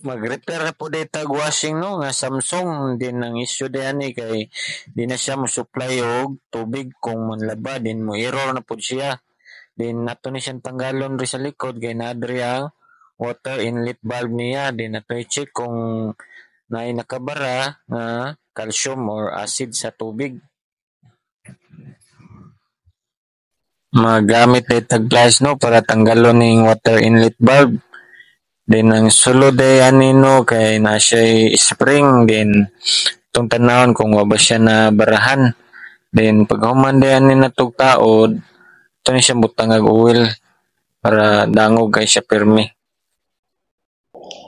Mag-repair na po data washing no nga Samsung din ang issue diyan kay di na siya mo supply og tubig kung manlaba din mo error na pud siya. Din nato ni siyang tanggalon ri sa likod kay naadri ang water inlet valve niya din nato i-check kung naay nakabara nga calcium or acid sa tubig. Magamit na tag pliers no para tanggalon ning water inlet valve. Then ang sulod ay anino kay na siya spring din itong tanawon kung wa ba siya na barahan. Then pag human day ani natog taod, ito ni siya butang og oil para dangog kay siya pirmi.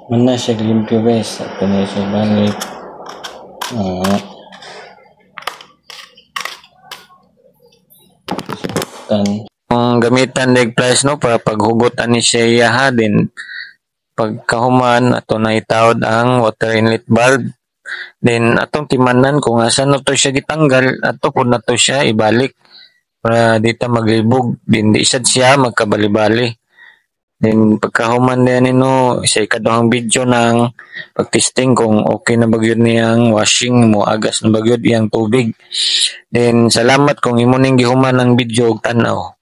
Muna siya limpyo guys, ito na siya balik. Ang gamitan dig pliers no para paghugot ani siya iyaha din pagkahuman ato na itawod ang water inlet valve. Then atong timanan kung asan na to siya gitanggal ato po na to siya ibalik para di ta maglibog din di sad siya magkabali-bali. Then pagkahuman din no sa ikaduhang video ng pagtesting kung okay na bagyod niyang washing mo agas na bagyod iyang tubig. Then salamat kung imo ning gihuman ang video og tan-aw.